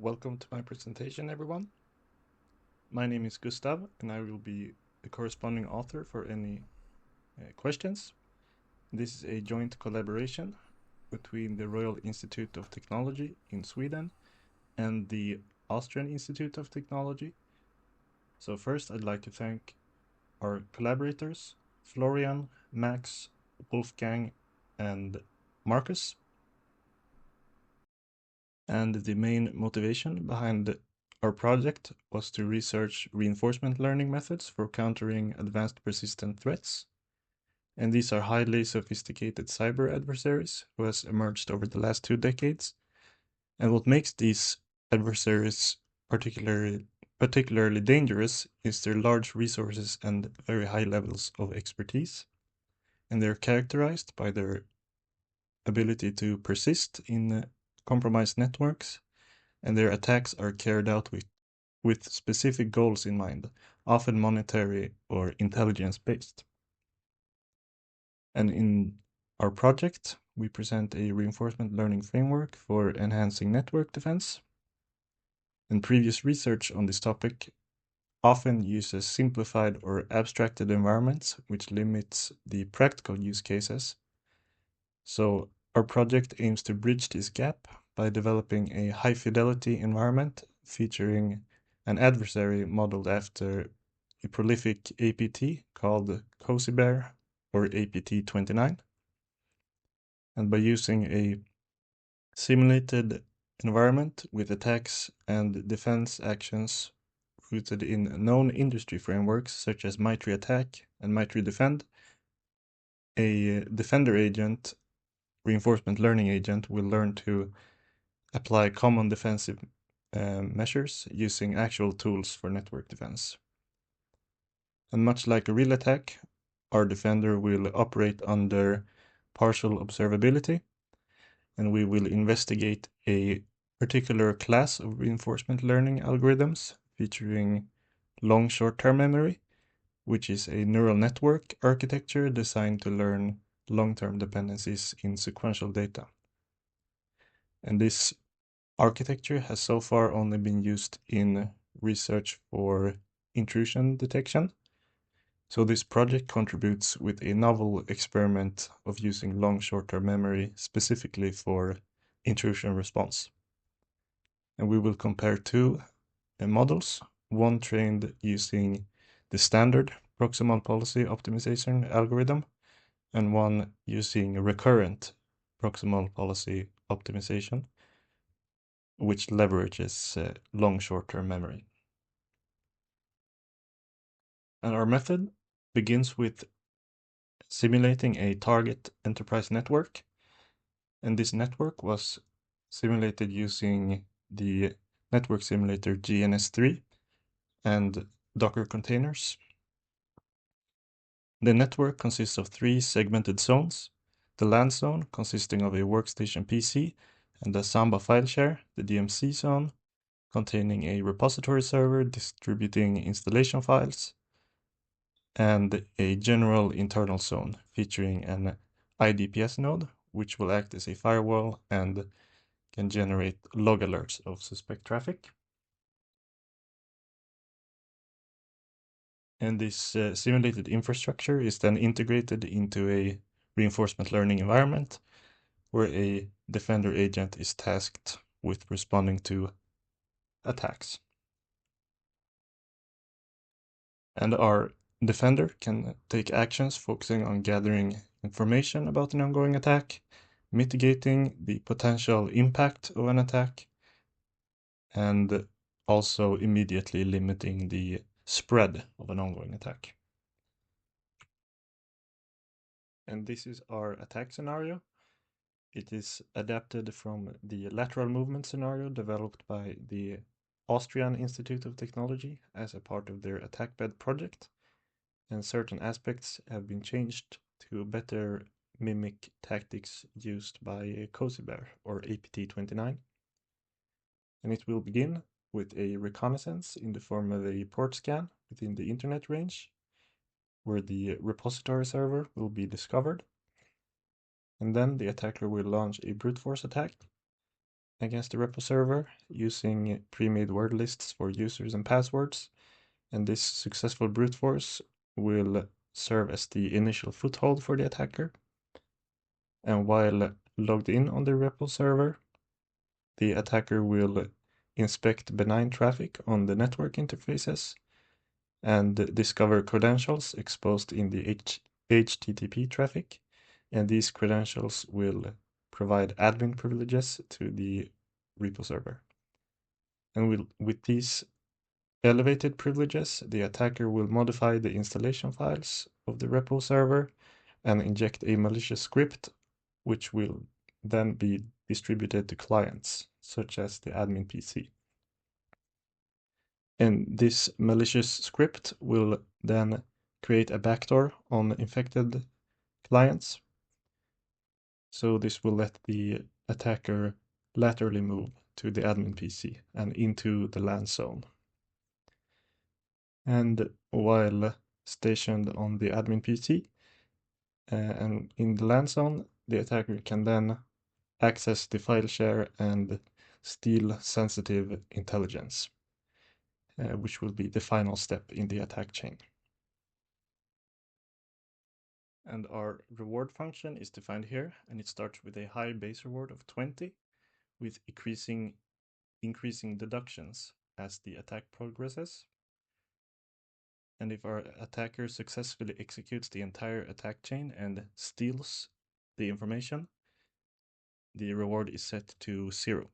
Welcome to my presentation, everyone. My name is Gustav, and I will be the corresponding author for any questions. This is a joint collaboration between the Royal Institute of Technology in Sweden and the Austrian Institute of Technology. So first, I'd like to thank our collaborators, Florian, Max, Wolfgang, and Marcus. And the main motivation behind our project was to research reinforcement learning methods for countering advanced persistent threats. And these are highly sophisticated cyber adversaries who has emerged over the last 2 decades. And what makes these adversaries particularly dangerous is their large resources and very high levels of expertise. And they're characterized by their ability to persist in compromised networks, and their attacks are carried out with specific goals in mind, often monetary or intelligence-based. And in our project, we present a reinforcement learning framework for enhancing network defense. And previous research on this topic often uses simplified or abstracted environments, which limits the practical use cases. So our project aims to bridge this gap by developing a high-fidelity environment featuring an adversary modeled after a prolific APT called Cozy Bear or APT-29. And by using a simulated environment with attacks and defense actions rooted in known industry frameworks such as MITRE ATT&CK and MITRE DEFEND, a defender agent, reinforcement learning agent, will learn to apply common defensive measures using actual tools for network defense. And much like a real attack, our defender will operate under partial observability, and we will investigate a particular class of reinforcement learning algorithms featuring long short-term memory, which is a neural network architecture designed to learn long-term dependencies in sequential data. And this architecture has so far only been used in research for intrusion detection. So this project contributes with a novel experiment of using long short-term memory specifically for intrusion response. And we will compare two models, one trained using the standard Proximal Policy Optimization algorithm, and one using recurrent Proximal Policy Optimization, which leverages long short-term memory. And our method begins with simulating a target enterprise network. And this network was simulated using the network simulator GNS3 and Docker containers. The network consists of 3 segmented zones. The LAN zone consisting of a workstation PC and a Samba file share, the DMC zone containing a repository server distributing installation files, and a general internal zone featuring an IDPS node, which will act as a firewall and can generate log alerts of suspect traffic. And this simulated infrastructure is then integrated into a reinforcement learning environment where a defender agent is tasked with responding to attacks. And our defender can take actions focusing on gathering information about an ongoing attack, mitigating the potential impact of an attack, and also immediately limiting the spread of an ongoing attack. And this is our attack scenario. It is adapted from the lateral movement scenario developed by the Austrian Institute of Technology as a part of their AttackBed project, and certain aspects have been changed to better mimic tactics used by Cozy Bear or APT-29. And it will begin with a reconnaissance in the form of a port scan within the internet range, where the repository server will be discovered. And then the attacker will launch a brute force attack, against the repo server using pre-made word lists for users and passwords. And this successful brute force will serve as the initial foothold for the attacker. And while logged in on the repo server, the attacker will inspect benign traffic on the network interfaces and discover credentials exposed in the HTTP traffic. And these credentials will provide admin privileges to the repo server. And with these elevated privileges, the attacker will modify the installation files of the repo server and inject a malicious script, which will then be distributed to clients, such as the admin PC. And this malicious script will then create a backdoor on infected clients. So this will let the attacker laterally move to the admin PC and into the LAN zone. And while stationed on the admin PC and in the LAN zone, the attacker can then access the file share and steal sensitive intelligence, which will be the final step in the attack chain. And our reward function is defined here, and it starts with a high base reward of 20 with increasing deductions as the attack progresses. And if our attacker successfully executes the entire attack chain and steals the information, the reward is set to 0.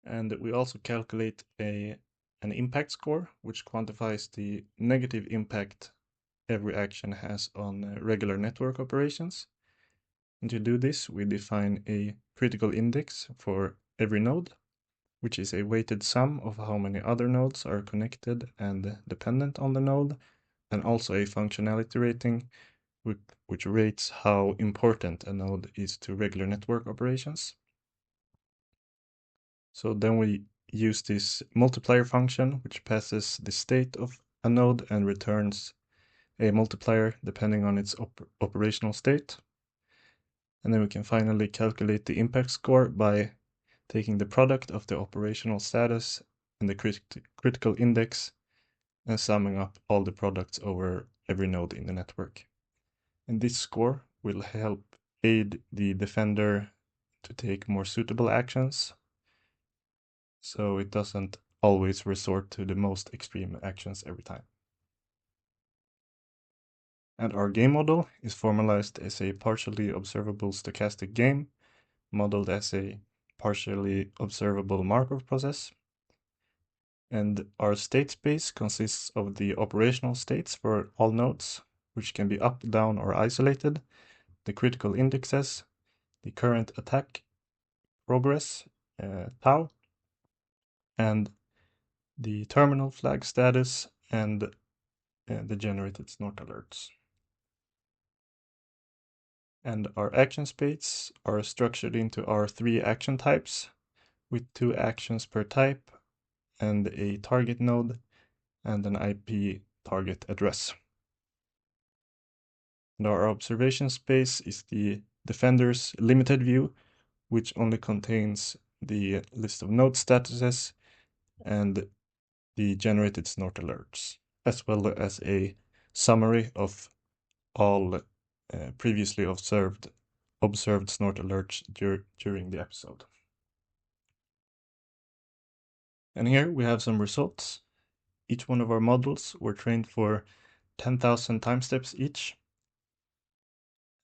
And we also calculate an impact score, which quantifies the negative impact every action has on regular network operations. And to do this, we define a critical index for every node, which is a weighted sum of how many other nodes are connected and dependent on the node, and also a functionality rating, which rates how important a node is to regular network operations. So then we use this multiplier function, which passes the state of a node and returns a multiplier depending on its operational state. And then we can finally calculate the impact score by taking the product of the operational status and the critical index and summing up all the products over every node in the network. And this score will help aid the defender to take more suitable actions, so it doesn't always resort to the most extreme actions every time. And our game model is formalized as a partially observable stochastic game, modeled as a partially observable Markov process. And our state space consists of the operational states for all nodes, which can be up, down, or isolated, the critical indexes, the current attack progress, tau, and the terminal flag status, and the generated snort alerts. And our action space are structured into our 3 action types, with 2 actions per type, and a target node, and an IP target address. And our observation space is the defender's limited view, which only contains the list of node statuses and the generated snort alerts, as well as a summary of all previously observed snort alerts during the episode. And here we have some results. Each one of our models were trained for 10,000 time steps each.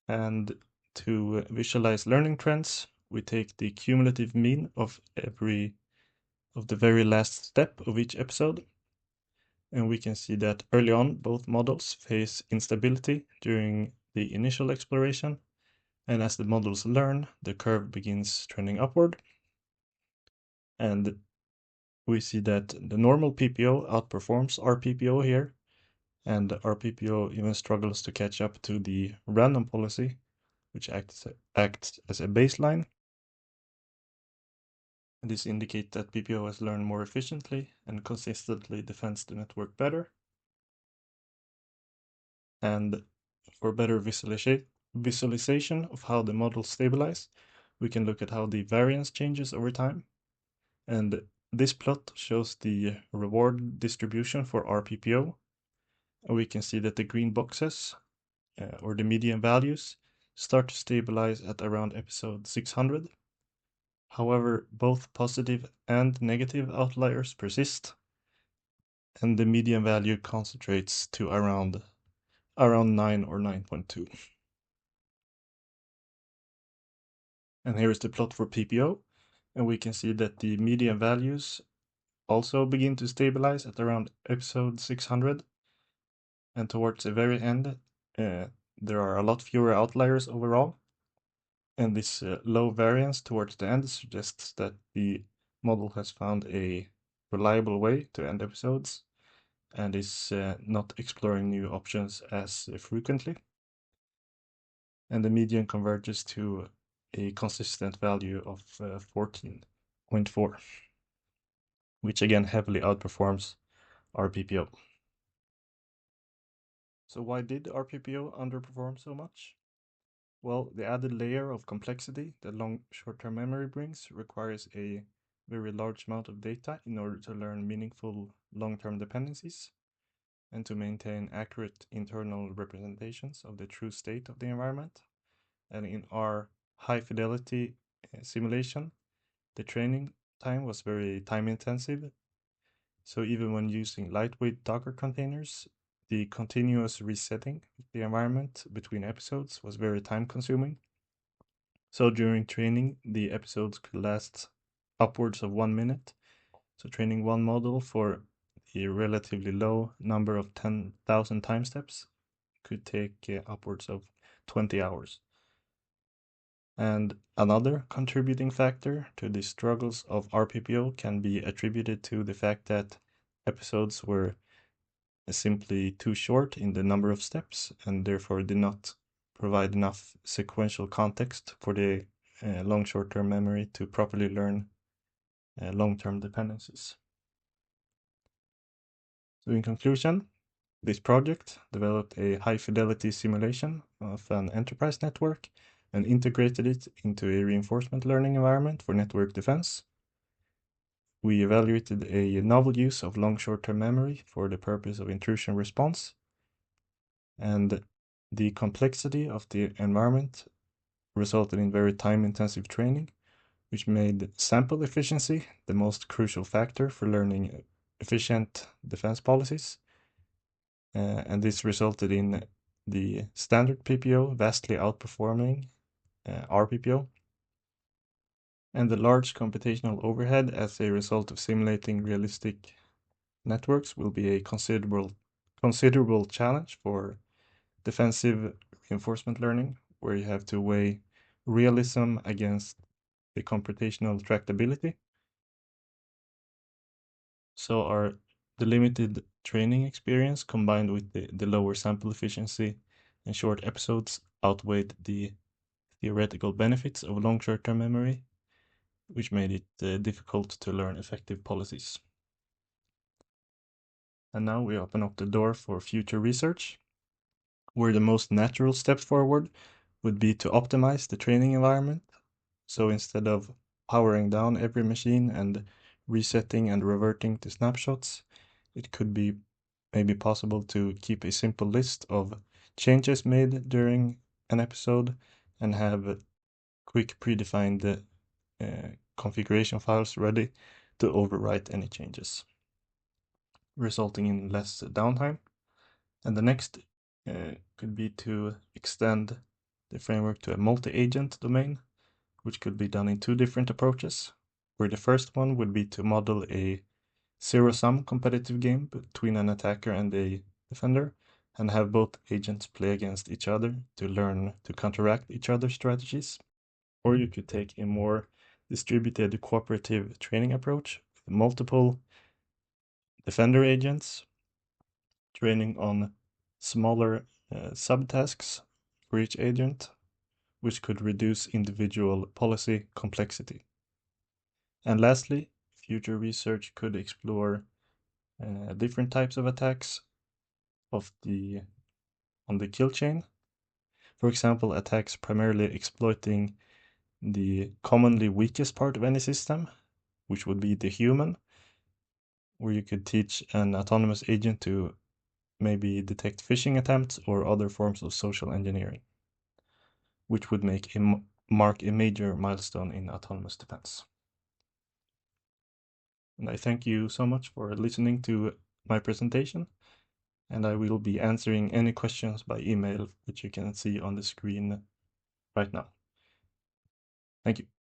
And to visualize learning trends, we take the cumulative mean of the very last step of each episode. And we can see that early on, both models face instability during the initial exploration. And as the models learn, the curve begins trending upward. And we see that the normal PPO outperforms RPPO here. And RPPO even struggles to catch up to the random policy, which acts as a baseline. And this indicates that PPO has learned more efficiently and consistently defends the network better. And for better visualization of how the models stabilize, we can look at how the variance changes over time. And this plot shows the reward distribution for RPPO. And we can see that the green boxes, or the median values, start to stabilize at around episode 600. However, both positive and negative outliers persist, and the median value concentrates to around 9 or 9.2. And here is the plot for PPO, and we can see that the median values also begin to stabilize at around episode 600, and towards the very end, there are a lot fewer outliers overall, and this low variance towards the end suggests that the model has found a reliable way to end episodes and is not exploring new options as frequently. And the median converges to a consistent value of 14.4, which again heavily outperforms RPPO. So why did RPPO underperform so much? Well, the added layer of complexity that long short-term memory brings requires a very large amount of data in order to learn meaningful long-term dependencies and to maintain accurate internal representations of the true state of the environment. And in our high-fidelity simulation, the training time was very time-intensive. So even when using lightweight Docker containers, the continuous resetting of the environment between episodes was very time-consuming. So during training, the episodes could last upwards of 1 minute. So training one model for a relatively low number of 10,000 time steps could take upwards of 20 hours. And another contributing factor to the struggles of RPPO can be attributed to the fact that episodes were simply too short in the number of steps and therefore did not provide enough sequential context for the long short-term memory to properly learn long-term dependencies. So in conclusion, this project developed a high-fidelity simulation of an enterprise network and integrated it into a reinforcement learning environment for network defense. We evaluated a novel use of long short-term memory for the purpose of intrusion response, and the complexity of the environment resulted in very time-intensive training, which made sample efficiency the most crucial factor for learning efficient defense policies. And this resulted in the standard PPO vastly outperforming RPPO. And the large computational overhead as a result of simulating realistic networks will be a considerable challenge for defensive reinforcement learning, where you have to weigh realism against the computational tractability. So the limited training experience combined with the lower sample efficiency and short episodes outweighed the theoretical benefits of long short-term memory, which made it difficult to learn effective policies. And now we open up the door for future research, where the most natural step forward would be to optimize the training environment. So instead of powering down every machine and resetting and reverting to snapshots, it could be maybe possible to keep a simple list of changes made during an episode and have quick predefined configuration files ready to overwrite any changes, resulting in less downtime. And the next could be to extend the framework to a multi-agent domain, which could be done in two different approaches, where the first one would be to model a zero-sum competitive game between an attacker and a defender, and have both agents play against each other to learn to counteract each other's strategies. Or you could take a more distributed cooperative training approach with multiple defender agents training on smaller subtasks for each agent, which could reduce individual policy complexity. And lastly, future research could explore different types of attacks on the kill chain. For example, attacks primarily exploiting the commonly weakest part of any system, which would be the human, where you could teach an autonomous agent to maybe detect phishing attempts or other forms of social engineering, which would mark a major milestone in autonomous defense. And I thank you so much for listening to my presentation, and I will be answering any questions by email, which you can see on the screen right now. Thank you.